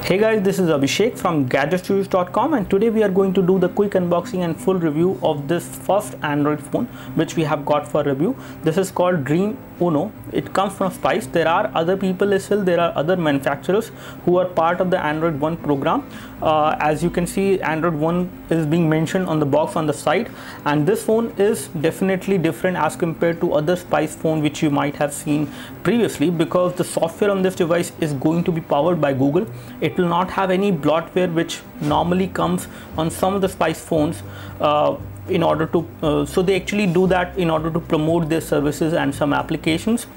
Hey guys, this is Abhishek from GadgetStudios.com, and today we are going to do the quick unboxing and full review of this first Android phone which we have got for review. This is called Dream Uno. It comes from Spice. There are other people as well. There are other manufacturers who are part of the Android One program. As you can see, Android One is being mentioned on the box on the side, and this phone is definitely different as compared to other Spice phone which you might have seen previously, because the software on this device is going to be powered by Google. It will not have any bloatware which normally comes on some of the Spice phones. In order to so they actually do that in order to promote their services and some applications.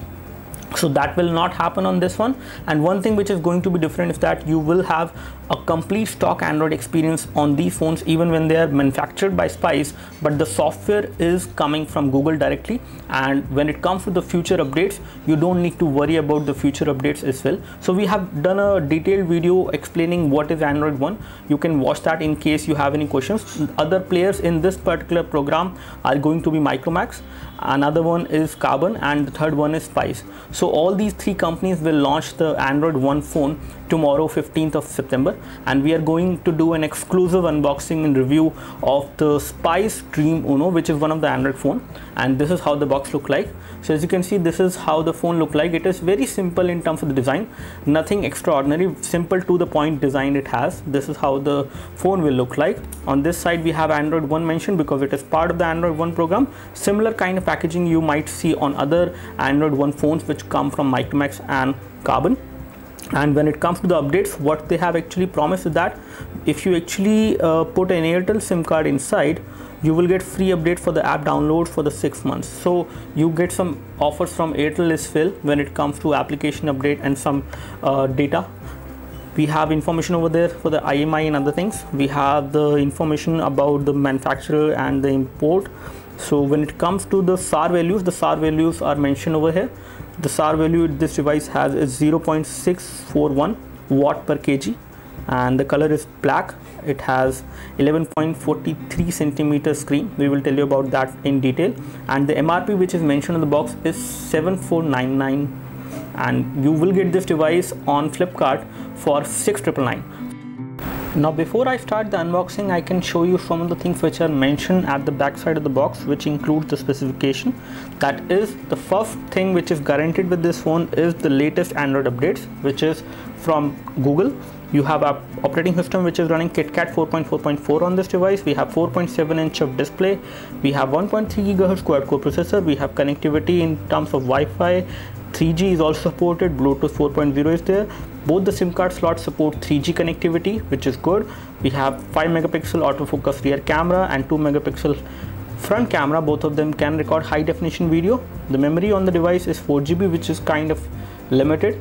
So that will not happen on this one. And one thing which is going to be different is that you will have a complete stock Android experience on these phones, even when they are manufactured by Spice, but the software is coming from Google directly. And when it comes to the future updates, you don't need to worry about the future updates as well. So we have done a detailed video explaining what is Android One. You can watch that in case you have any questions. Other players in this particular program are going to be Micromax, another one is Carbon, and the third one is Spice. So all these three companies will launch the Android One phone tomorrow, 15th of September, and we are going to do an exclusive unboxing and review of the Spice Dream Uno, which is one of the Android phone. And this is how the box look like. So as you can see, this is how the phone look like. It is very simple in terms of the design, nothing extraordinary, simple to the point design it has. This is how the phone will look like. On this side we have Android One mentioned because it is part of the Android One program. Similar kind of packaging you might see on other Android One phones which come from Micromax and Carbon. And when it comes to the updates, what they have actually promised is that if you actually put an Airtel SIM card inside, you will get free update for the app download for the 6 months. So you get some offers from Airtel as well when it comes to application update and some data. We have information over there for the IMI and other things. We have the information about the manufacturer and the import. So when it comes to the SAR values, the SAR values are mentioned over here. The SAR value this device has is 0.641 watt per kg, and the color is black. It has 11.43 centimeter screen. We will tell you about that in detail. And the MRP which is mentioned on the box is 7499, and you will get this device on Flipkart for 6999. Now before I start the unboxing, I can show you some of the things which are mentioned at the back side of the box, which include the specification. That is, the first thing which is guaranteed with this phone is the latest Android updates, which is from Google. You have a operating system which is running KitKat 4.4.4 on this device. We have 4.7 inch of display. We have 1.3 GHz quad-core processor. We have connectivity in terms of Wi-Fi. 3G is also supported. Bluetooth 4.0 is there. Both the SIM card slots support 3G connectivity, which is good. We have 5 megapixel autofocus rear camera and 2 megapixel front camera. Both of them can record high definition video. The memory on the device is 4 GB, which is kind of limited.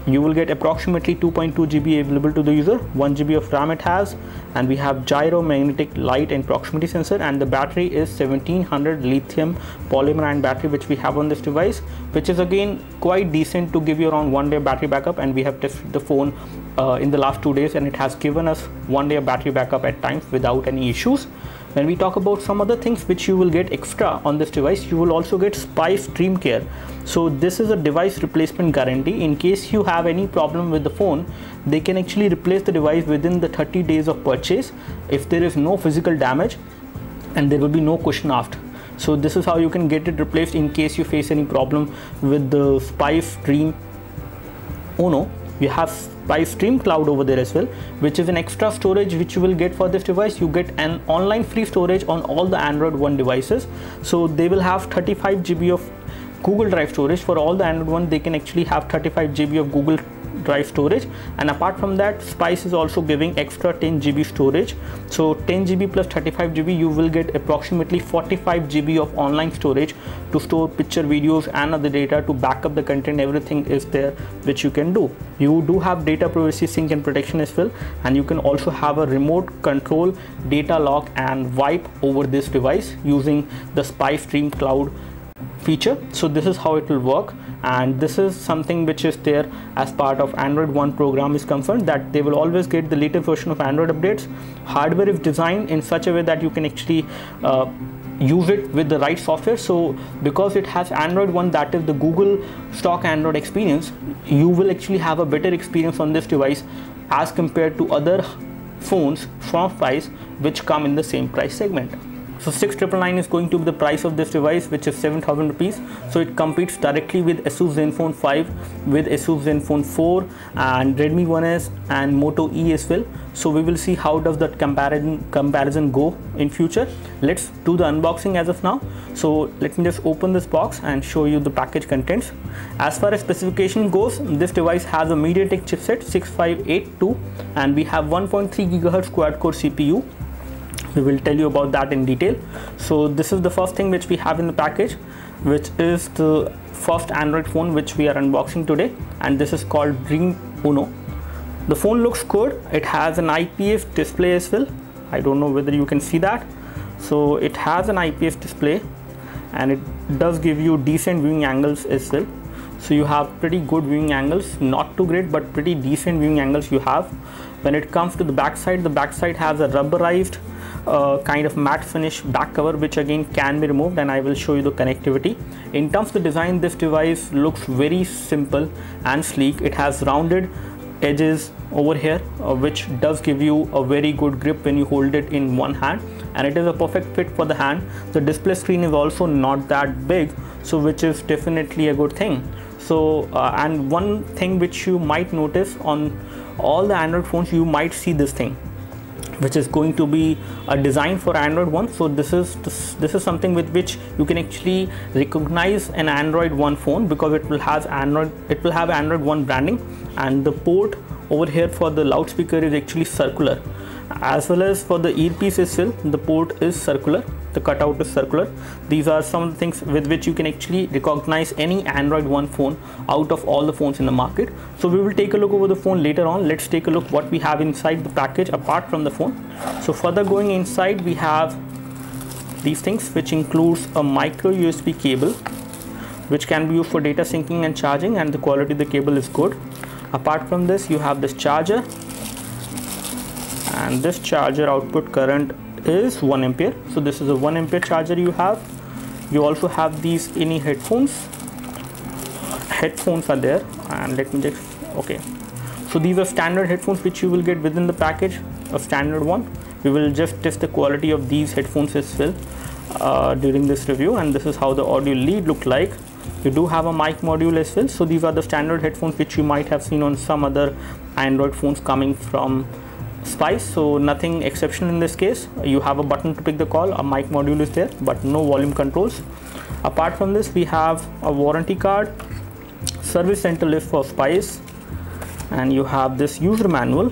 You will get approximately 2.2 GB available to the user. 1 GB of RAM it has, and we have gyro, magnetic, light and proximity sensor, and the battery is 1700 lithium polymer ion battery which we have on this device, which is again quite decent to give you around 1 day battery backup. And we have tested the phone in the last 2 days, and it has given us 1 day of battery backup at times without any issues. When we talk about some other things which you will get extra on this device, you will also get Spice Dream Care. So this is a device replacement guarantee. In case you have any problem with the phone, they can actually replace the device within the 30 days of purchase if there is no physical damage, and there will be no question asked. So this is how you can get it replaced in case you face any problem with the Spice Dream Uno. You have Spice Dream Cloud over there as well, which is an extra storage which you will get for this device. You get an online free storage on all the Android One devices. So they will have 35 GB of Google Drive storage. For all the Android One, they can actually have 35 GB of Google Drive storage, and apart from that, Spice is also giving extra 10 GB storage. So 10 GB plus 35 GB, you will get approximately 45 GB of online storage to store picture, videos and other data, to back up the content. Everything is there which you can do. You do have data privacy, sync and protection as well, and you can also have a remote control, data lock and wipe over this device using the Spice Dream Cloud feature. So this is how it will work, and this is something which is there as part of Android One program is concerned, that they will always get the latest version of Android updates. Hardware is designed in such a way that you can actually use it with the right software. So because it has Android One, that is the Google stock Android experience, you will actually have a better experience on this device as compared to other phones from Spice which come in the same price segment. So 6,999 is going to be the price of this device, which is 7,000 rupees. So it competes directly with Asus Zenfone 5, with Asus Zenfone 4 and Redmi 1S and Moto E as well. So we will see how does that comparison go in future. Let's do the unboxing as of now. So let me just open this box and show you the package contents. As far as specification goes, this device has a MediaTek chipset 6582 and we have 1.3 GHz quad-core CPU. We will tell you about that in detail. So this is the first thing which we have in the package, which is the first Android phone which we are unboxing today, and this is called Dream Uno. The phone looks good. It has an IPS display as well. I don't know whether you can see that. So it has an IPS display and it does give you decent viewing angles as well. So you have pretty good viewing angles, not too great but pretty decent viewing angles you have. When it comes to the back side has a rubberized kind of matte finish back cover, which again can be removed, and I will show you the connectivity. In terms of the design, this device looks very simple and sleek. It has rounded edges over here, which does give you a very good grip when you hold it in one hand, and it is a perfect fit for the hand. The display screen is also not that big, so which is definitely a good thing. So and one thing which you might notice on all the Android phones, you might see this thing, which is going to be a design for Android One. So this is something with which you can actually recognize an Android One phone, because it will have Android One branding, and the port over here for the loudspeaker is actually circular, as well as for the earpiece as well. The port is circular, the cutout is circular. These are some of the things with which you can actually recognize any Android One phone out of all the phones in the market. So we will take a look over the phone later on. Let's take a look what we have inside the package apart from the phone. So further going inside, we have these things, which includes a micro USB cable which can be used for data syncing and charging, and the quality of the cable is good. Apart from this, you have this charger, and this charger output current is 1 ampere. So this is a 1 ampere charger you have. You also have these any headphones are there, and let me just, okay, so these are standard headphones which you will get within the package, a standard one. We will just test the quality of these headphones as well during this review, and this is how the audio lead look like. You do have a mic module as well. So these are the standard headphones which you might have seen on some other Android phones coming from Spice, so nothing exceptional in this case. You have a button to pick the call, a mic module is there, but no volume controls. Apart from this, we have a warranty card, service center list for Spice, and you have this user manual,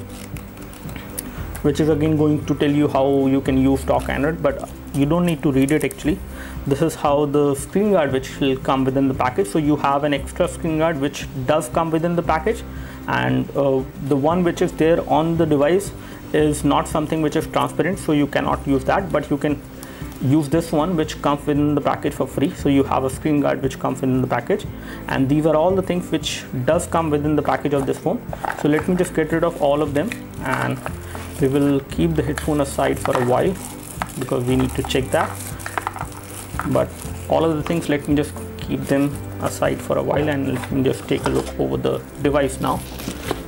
which is again going to tell you how you can use stock Android, but you don't need to read it actually. This is how the screen guard which will come within the package. So you have an extra screen guard which does come within the package, and the one which is there on the device is not something which is transparent, so you cannot use that, but you can use this one which comes within the package for free. So you have a screen guard which comes within the package, and these are all the things which does come within the package of this phone. So let me just get rid of all of them, and we will keep the headphone aside for a while because we need to check that. But all of the things, let me just keep them aside for a while, and let me just take a look over the device now.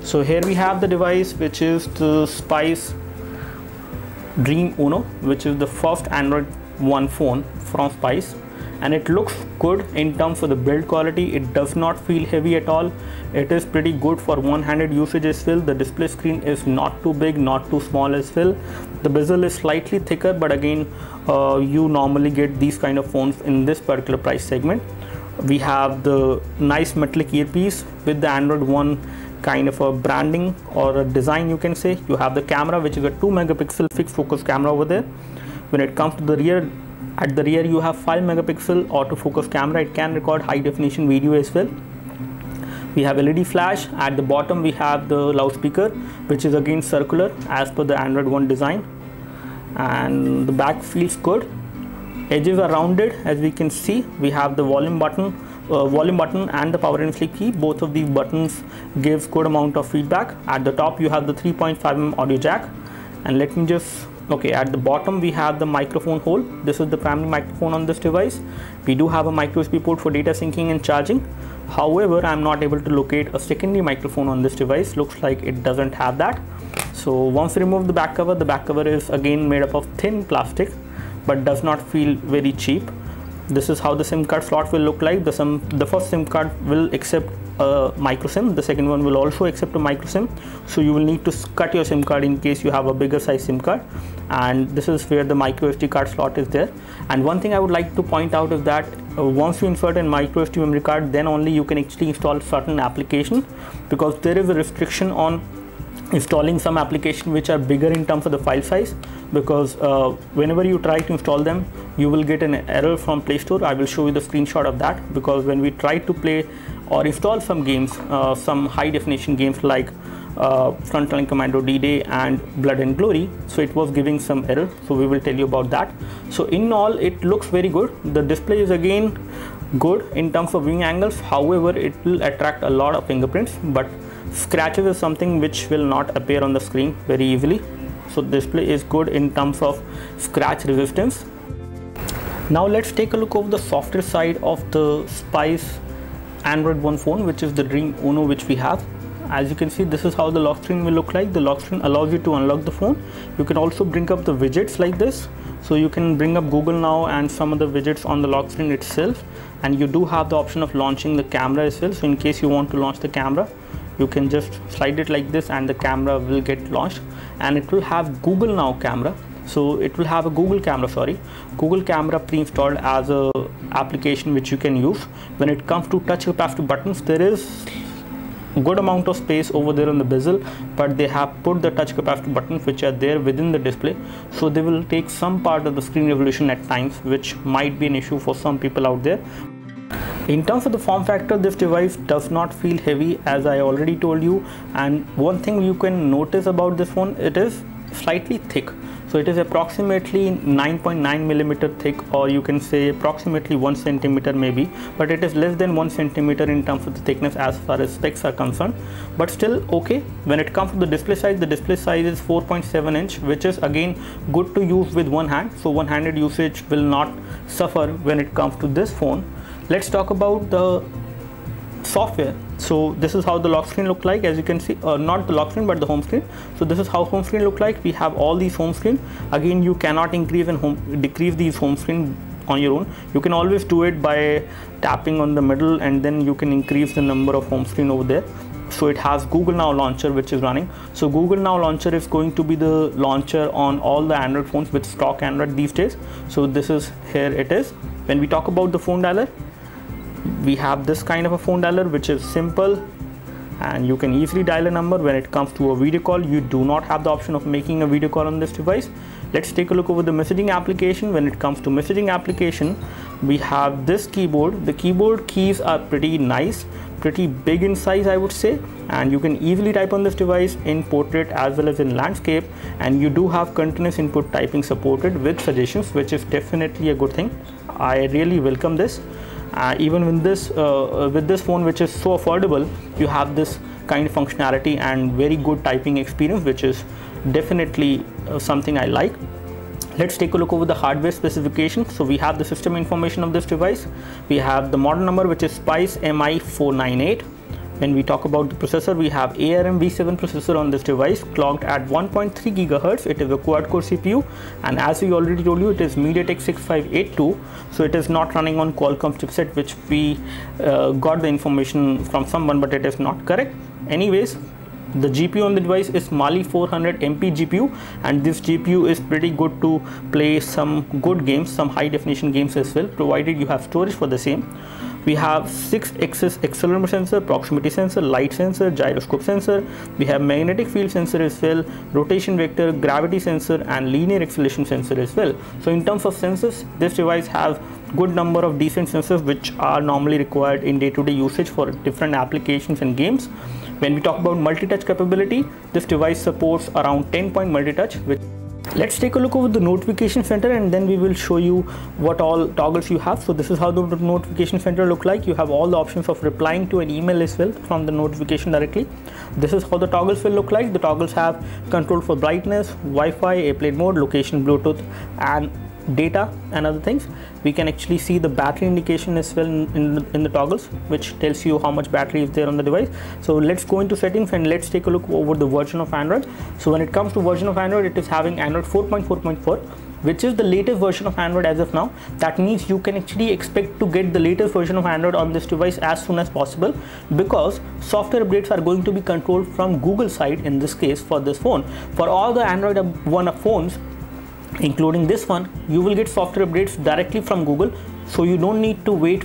So here we have the device, which is the Spice Dream Uno, which is the first Android One phone from Spice, and it looks good in terms of the build quality. It does not feel heavy at all. It is pretty good for one-handed usage as well. The display screen is not too big, not too small as well. The bezel is slightly thicker, but again you normally get these kind of phones in this particular price segment. We have the nice metallic earpiece with the Android One kind of a branding or a design, you can say. You have the camera, which is a 2 megapixel fixed focus camera over there. When it comes to the rear, at the rear you have 5 megapixel autofocus camera. It can record high definition video as well. We have LED flash. At the bottom we have the loudspeaker, which is again circular as per the Android One design, and the back feels good. Edges are rounded, as we can see. We have the volume button and the power and sleep key. Both of these buttons gives good amount of feedback. At the top you have the 3.5mm audio jack, and let me just Okay, at the bottom we have the microphone hole. This is the primary microphone on this device. We do have a micro USB port for data syncing and charging. However, I'm not able to locate a secondary microphone on this device. Looks like it doesn't have that. So once we remove the back cover is again made up of thin plastic, but does not feel very cheap. This is how the SIM card slot will look like. The first SIM card will accept a micro SIM. The second one will also accept a micro SIM. So you will need to cut your SIM card in case you have a bigger size SIM card. And this is where the micro SD card slot is there. And one thing I would like to point out is that once you insert a micro SD memory card, then only you can actually install certain applications, because there is a restriction on installing some applications which are bigger in terms of the file size, because whenever you try to install them, you will get an error from Play Store. I will show you the screenshot of that, because when we try to play or install some games, some high definition games like Frontline Commando D-Day and Blood and Glory, so it was giving some error. So we will tell you about that. So in all, it looks very good. The display is again good in terms of viewing angles. However, it will attract a lot of fingerprints, but scratches is something which will not appear on the screen very easily. So display is good in terms of scratch resistance. Now let's take a look over the software side of the Spice Android One phone, which is the Dream Uno which we have. As you can see, this is how the lock screen will look like. The lock screen allows you to unlock the phone. You can also bring up the widgets like this. So you can bring up Google Now and some of the widgets on the lock screen itself. And you do have the option of launching the camera as well. So in case you want to launch the camera, you can just slide it like this and the camera will get launched. And it will have Google Now camera. So it will have a Google camera pre-installed as a application which you can use. When it comes to touch capacitive buttons, there is a good amount of space over there on the bezel, but they have put the touch capacitive buttons which are there within the display, so they will take some part of the screen resolution at times, which might be an issue for some people out there. In terms of the form factor, this device does not feel heavy, as I already told you. And one thing you can notice about this phone, it is slightly thick. So it is approximately 9.9 millimeter thick, or you can say approximately 1 centimeter maybe, but it is less than 1 centimeter in terms of the thickness as far as specs are concerned, but still okay. When it comes to the display size is 4.7 inch, which is again good to use with one hand. So one-handed usage will not suffer when it comes to this phone. Let's talk about the software. So this is how the lock screen look like. As you can see, not the lock screen but the home screen. So this is how home screen look like. We have all these home screen. Again, you cannot increase and decrease these home screen on your own. You can always do it by tapping on the middle, and then you can increase the number of home screen over there. So it has Google Now launcher which is running. So Google Now launcher is going to be the launcher on all the Android phones with stock Android these days. So this is, here it is. When we talk about the phone dialer, we have this kind of a phone dialer which is simple, and you can easily dial a number. When it comes to a video call, you do not have the option of making a video call on this device. Let's take a look over the messaging application. When it comes to messaging application, we have this keyboard. The keyboard keys are pretty nice, pretty big in size, I would say, and you can easily type on this device in portrait as well as in landscape. And you do have continuous input typing supported with suggestions, which is definitely a good thing. I really welcome this. Even with this phone, which is so affordable, you have this kind of functionality and very good typing experience, which is definitely something I like. Let's take a look over the hardware specifications. So we have the system information of this device. We have the model number, which is Spice MI498. When we talk about the processor, we have ARM V7 processor on this device, clocked at 1.3 GHz. It is a quad-core CPU, and as we already told you, it is MediaTek 6582. So it is not running on Qualcomm chipset, which we got the information from someone, but it is not correct. Anyways, the GPU on the device is Mali 400 MP GPU, and this GPU is pretty good to play some good games, some high definition games as well, provided you have storage for the same. We have 6-axis accelerometer sensor, proximity sensor, light sensor, gyroscope sensor. We have magnetic field sensor as well, rotation vector, gravity sensor, and linear acceleration sensor as well. So in terms of sensors, this device has good number of decent sensors which are normally required in day-to-day usage for different applications and games. When we talk about multi-touch capability, this device supports around 10-point multi-touch, Let's take a look over the notification center, and then we will show you what all toggles you have. So this is how the notification center look like. You have all the options of replying to an email as well from the notification directly. This is how the toggles will look like. The toggles have control for brightness, Wi-Fi, airplane mode, location, Bluetooth, and data and other things. We can actually see the battery indication as well in the toggles, which tells you how much battery is there on the device. So let's go into settings and let's take a look over the version of Android. So when it comes to version of Android, it is having Android 4.4.4, which is the latest version of Android as of now. That means you can actually expect to get the latest version of Android on this device as soon as possible, because software updates are going to be controlled from Google side in this case for this phone. For all the Android One phones, including this one, you will get software updates directly from Google, so you don't need to wait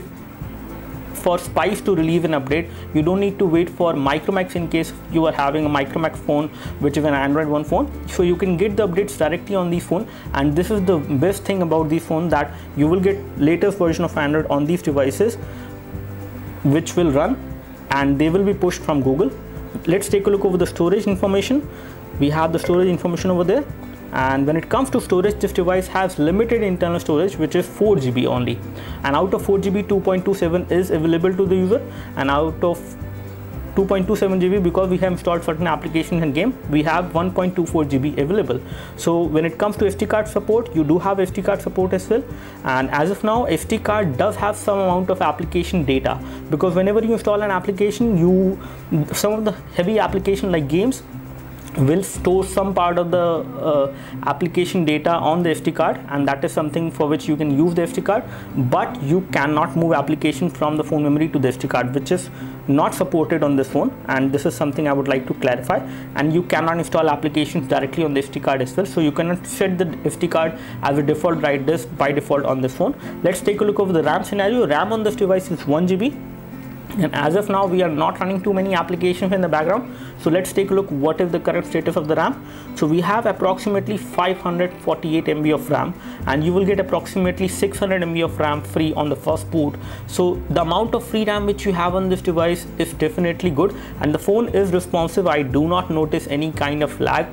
for Spice to release an update. You don't need to wait for Micromax in case you are having a Micromax phone which is an Android One phone. So you can get the updates directly on these phones, and this is the best thing about these phones, that you will get latest version of Android on these devices which will run, and they will be pushed from Google. Let's take a look over the storage information. We have the storage information over there. And when it comes to storage, this device has limited internal storage, which is 4 GB only, and out of 4 GB 2.27 is available to the user, and out of 2.27 GB, because we have installed certain applications and game, we have 1.24 GB available. So when it comes to SD card support, you do have SD card support as well, and as of now SD card does have some amount of application data, because whenever you install an application, some of the heavy application like games will store some part of the application data on the SD card, and that is something for which you can use the SD card, but you cannot move application from the phone memory to the SD card, which is not supported on this phone, and this is something I would like to clarify. And you cannot install applications directly on the SD card as well, so you cannot set the SD card as a default write disk by default on this phone. Let's take a look over the RAM scenario. RAM on this device is 1 GB. And as of now, we are not running too many applications in the background. So let's take a look what is the current status of the RAM. So we have approximately 548 MB of RAM, and you will get approximately 600 MB of RAM free on the first boot. So the amount of free RAM which you have on this device is definitely good, and the phone is responsive. I do not notice any kind of lag.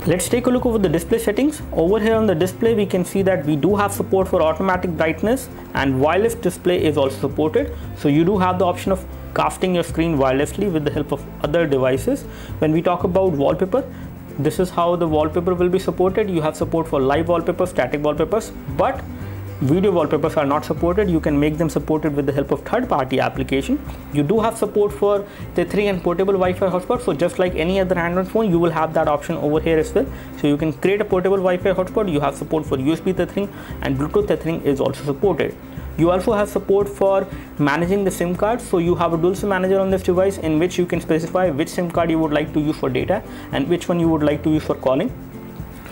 Let's take a look over the display settings. Over here on the display, we can see that we do have support for automatic brightness, and wireless display is also supported. So you do have the option of casting your screen wirelessly with the help of other devices. When we talk about wallpaper, this is how the wallpaper will be supported. You have support for live wallpapers, static wallpapers, but video wallpapers are not supported. You can make them supported with the help of third-party application. You do have support for tethering and portable Wi-Fi hotspot. So just like any other Android phone, you will have that option over here as well. So you can create a portable Wi-Fi hotspot. You have support for USB tethering, and Bluetooth tethering is also supported. You also have support for managing the SIM card. So you have a dual SIM manager on this device, in which you can specify which SIM card you would like to use for data and which one you would like to use for calling.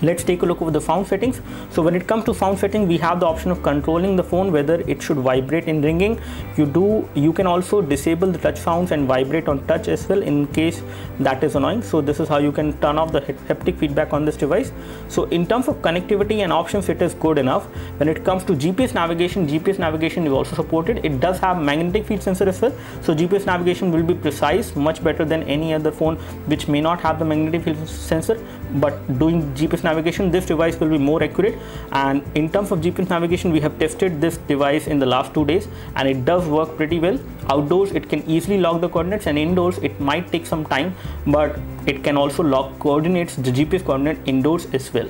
Let's take a look over the sound settings. So when it comes to sound setting, we have the option of controlling the phone whether it should vibrate in ringing. You can also disable the touch sounds and vibrate on touch as well in case that is annoying. So this is how you can turn off the haptic feedback on this device. So in terms of connectivity and options, it is good enough. When it comes to GPS navigation is also supported. It does have magnetic field sensor as well. So GPS navigation will be precise, much better than any other phone which may not have the magnetic field sensor, but doing GPS navigation, this device will be more accurate. And in terms of GPS navigation, we have tested this device in the last 2 days, and it does work pretty well. Outdoors, it can easily log the coordinates, and indoors, it might take some time, but it can also log coordinates, the GPS coordinate indoors as well.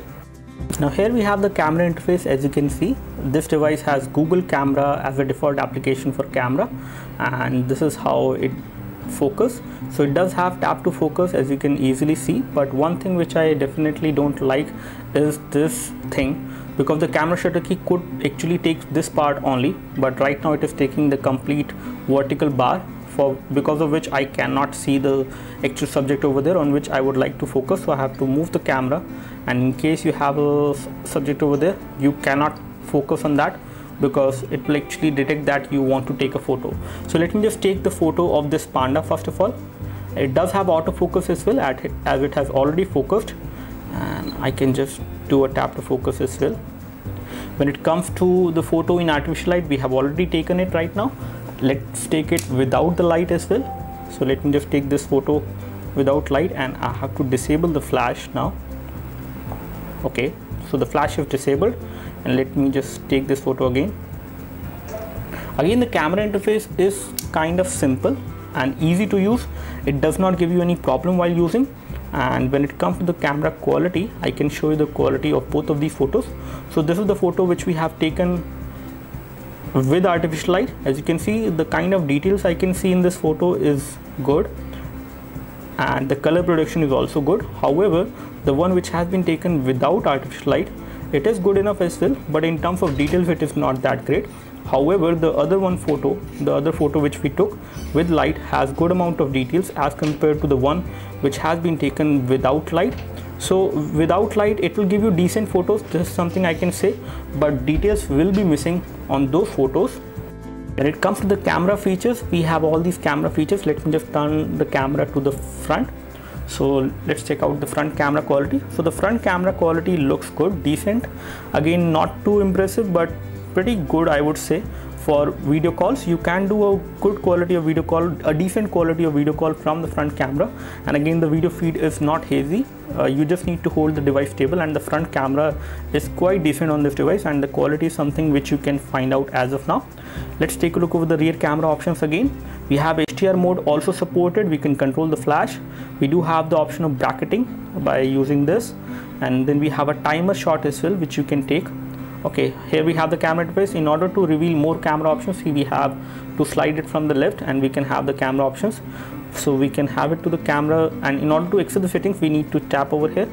Now here we have the camera interface. As you can see, this device has Google Camera as a default application for camera, and this is how it focus. So it does have tap to focus, as you can easily see, but one thing which I definitely don't like is this thing, because the camera shutter key could actually take this part only, but right now it is taking the complete vertical bar, because of which I cannot see the actual subject over there on which I would like to focus. So I have to move the camera, and in case you have a subject over there, you cannot focus on that, because it will actually detect that you want to take a photo. So let me just take the photo of this panda first of all. It does have autofocus as well, as it has already focused, and I can just do a tap to focus as well. When it comes to the photo in artificial light, we have already taken it right now. Let's take it without the light as well. So let me just take this photo without light, and I have to disable the flash now. Okay, so the flash is disabled, and let me just take this photo again. Again, the camera interface is kind of simple and easy to use. It does not give you any problem while using. And when it comes to the camera quality, I can show you the quality of both of these photos. So this is the photo which we have taken with artificial light. As you can see, the kind of details I can see in this photo is good, and the color production is also good. However, the one which has been taken without artificial light, it is good enough as well, but in terms of details it is not that great. However, the other photo which we took with light has good amount of details as compared to the one which has been taken without light. So without light it will give you decent photos, this is something I can say, but details will be missing on those photos. When it comes to the camera features, we have all these camera features. Let me just turn the camera to the front. So let's check out the front camera quality. So the front camera quality looks good, decent. Again, not too impressive, but pretty good, I would say. For video calls, you can do a good quality of video call, a decent quality of video call from the front camera. And again, the video feed is not hazy. You just need to hold the device stable, and the front camera is quite decent on this device, and the quality is something which you can find out as of now. Let's take a look over the rear camera options again. We have HDR mode also supported. We can control the flash. We do have the option of bracketing by using this, and then we have a timer shot as well, which you can take. Okay, here we have the camera interface. In order to reveal more camera options, we have to slide it from the left, and we can have the camera options. So we can have it to the camera, and in order to exit the settings, we need to tap over here.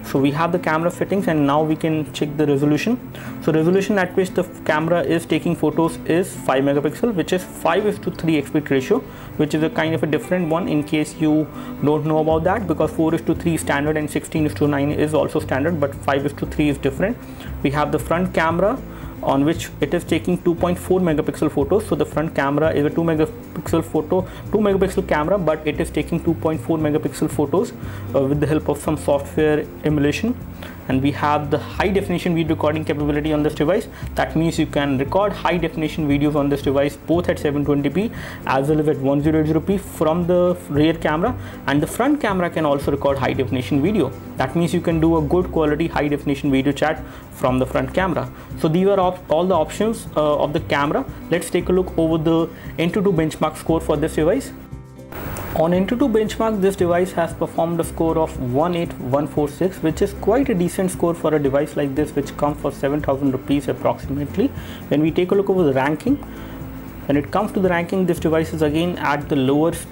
So we have the camera settings, and now we can check the resolution. So resolution at which the camera is taking photos is 5 megapixel, which is 5:3 aspect ratio, which is a kind of a different one in case you don't know about that, because 4:3 is standard and 16:9 is also standard, but 5:3 is different. We have the front camera on which it is taking 2.4 megapixel photos. So the front camera is a 2 megapixel camera, but it is taking 2.4 megapixel photos with the help of some software emulation. And we have the high definition video recording capability on this device. That means you can record high definition videos on this device both at 720p as well as at 1080p from the rear camera, and the front camera can also record high definition video. That means you can do a good quality high definition video chat from the front camera. So these are all the options of the camera. Let's take a look over the AnTuTu benchmark score for this device. On AnTuTu benchmark, this device has performed a score of 18146, which is quite a decent score for a device like this, which comes for 7,000 rupees approximately. When we take a look over the ranking, when it comes to the ranking, this device is again at the lowest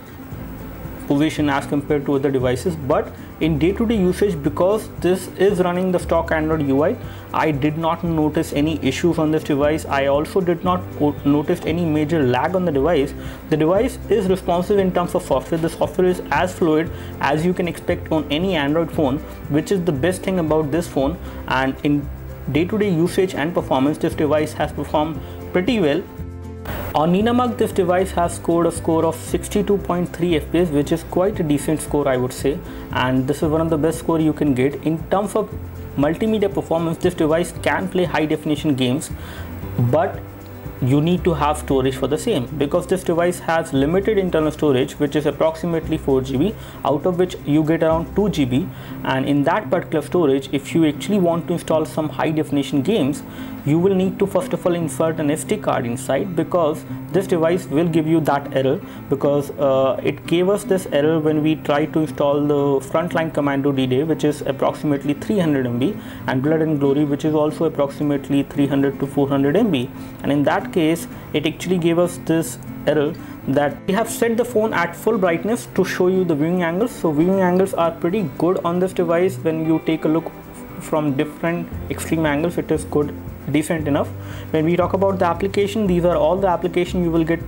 position as compared to other devices, but in day-to-day usage, because this is running the stock Android UI, I did not notice any issues on this device. I also did not notice any major lag on the device. The device is responsive in terms of software. The software is as fluid as you can expect on any Android phone, which is the best thing about this phone. And in day-to-day usage and performance, this device has performed pretty well. On Ninamug, this device has scored a score of 62.3 FPS, which is quite a decent score, I would say, and this is one of the best score you can get. In terms of multimedia performance, this device can play high definition games, but you need to have storage for the same, because this device has limited internal storage, which is approximately 4 GB, out of which you get around 2 GB. And in that particular storage, if you actually want to install some high definition games, you will need to first of all insert an SD card inside, because this device will give you that error, because it gave us this error when we tried to install the Frontline Commando D-Day, which is approximately 300 MB, and Blood and Glory, which is also approximately 300 to 400 MB. And in that case, it actually gave us this error that we have set the phone at full brightness to show you the viewing angles. So viewing angles are pretty good on this device. When you take a look from different extreme angles, it is good, decent enough. When we talk about the application, these are all the application you will get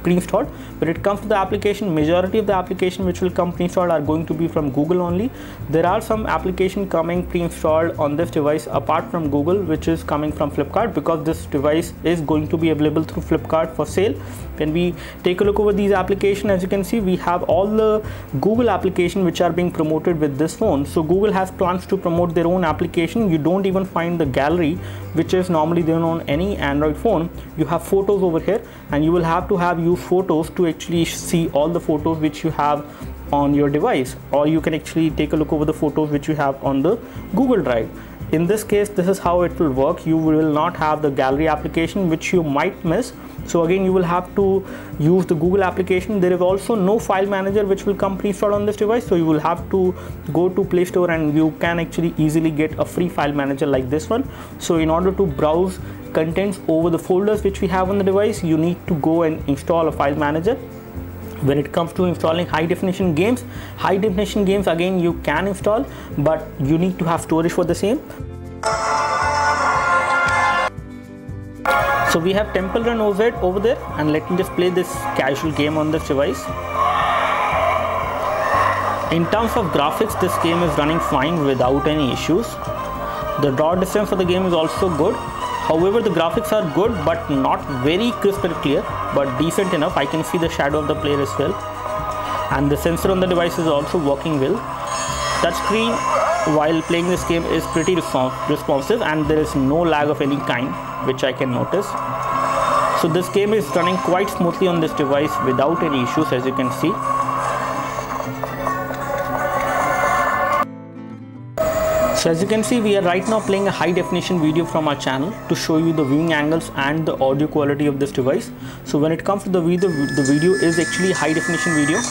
pre-installed. When it comes to the application, majority of the application which will come pre-installed are going to be from Google only. There are some application coming pre-installed on this device apart from Google, which is coming from Flipkart, because this device is going to be available through Flipkart for sale. When we take a look over these applications, as you can see, we have all the Google applications which are being promoted with this phone. So Google has plans to promote their own application. You don't even find the gallery, which is normally there on any Android phone. You have photos over here, and you will have to have used photos to actually see all the photos which you have on your device, or you can actually take a look over the photos which you have on the Google Drive. In this case, this is how it will work. You will not have the gallery application, which you might miss. So again, you will have to use the Google application. There is also no file manager which will come pre-installed on this device, so you will have to go to Play Store and you can actually easily get a free file manager like this one. So in order to browse contents over the folders which we have on the device, you need to go and install a file manager. When it comes to installing high definition games again you can install, but you need to have storage for the same. So we have Temple Run OZ over there, and let me just play this casual game on this device. In terms of graphics, this game is running fine without any issues. The draw distance for the game is also good. However, the graphics are good but not very crisp and clear, but decent enough. I can see the shadow of the player as well, and the sensor on the device is also working well. Touchscreen while playing this game is pretty responsive, and there is no lag of any kind which I can notice. So this game is running quite smoothly on this device without any issues, as you can see. So as you can see, we are right now playing a high definition video from our channel to show you the viewing angles and the audio quality of this device. So when it comes to the video is actually high definition video,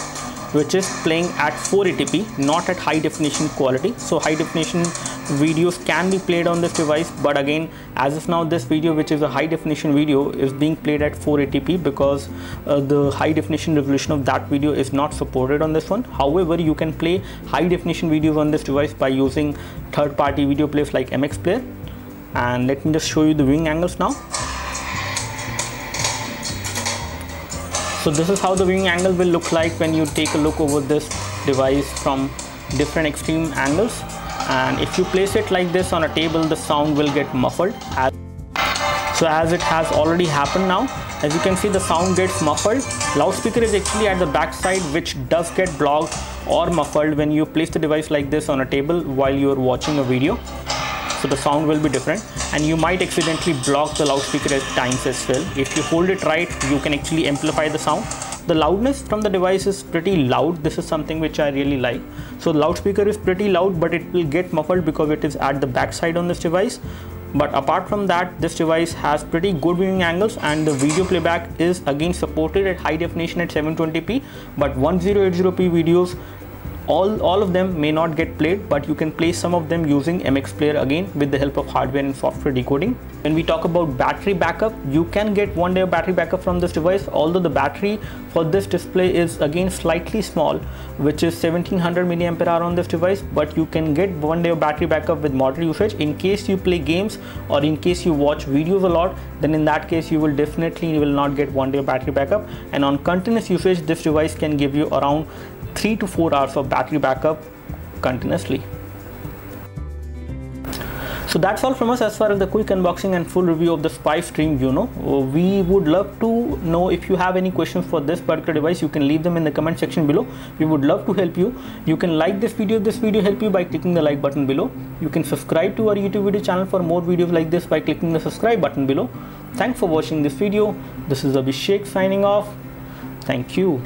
which is playing at 480p, not at high definition quality. So high definition videos can be played on this device, but again, as of now, this video, which is a high definition video, is being played at 480p because the high definition resolution of that video is not supported on this one. However, you can play high definition videos on this device by using third-party video players like MX Player. And let me just show you the viewing angles now. So this is how the viewing angle will look like when you take a look over this device from different extreme angles. And if you place it like this on a table, the sound will get muffled. So as it has already happened now, as you can see, the sound gets muffled. Loudspeaker is actually at the back side, which does get blocked or muffled when you place the device like this on a table while you are watching a video. So the sound will be different, and you might accidentally block the loudspeaker at times as well. If you hold it right, you can actually amplify the sound. The loudness from the device is pretty loud. This is something which I really like. So the loudspeaker is pretty loud, but it will get muffled because it is at the back side on this device. But apart from that, this device has pretty good viewing angles, and the video playback is again supported at high definition at 720p, but 1080p videos, all of them may not get played, but you can play some of them using MX Player again with the help of hardware and software decoding. When we talk about battery backup, you can get 1 day of battery backup from this device, although the battery for this display is again slightly small, which is 1700 mAh on this device, but you can get 1 day of battery backup with moderate usage. In case you play games or in case you watch videos a lot, then in that case you will definitely not get 1 day of battery backup. And on continuous usage, this device can give you around 3 to 4 hours of battery backup continuously. So that's all from us as far as the quick unboxing and full review of the Spice Dream Uno. We would love to know if you have any questions for this particular device. You can leave them in the comment section below. We would love to help you. You can like this video if this video helped you by clicking the like button below. You can subscribe to our YouTube video channel for more videos like this by clicking the subscribe button below. Thanks for watching this video. This is Abhishek signing off. Thank you.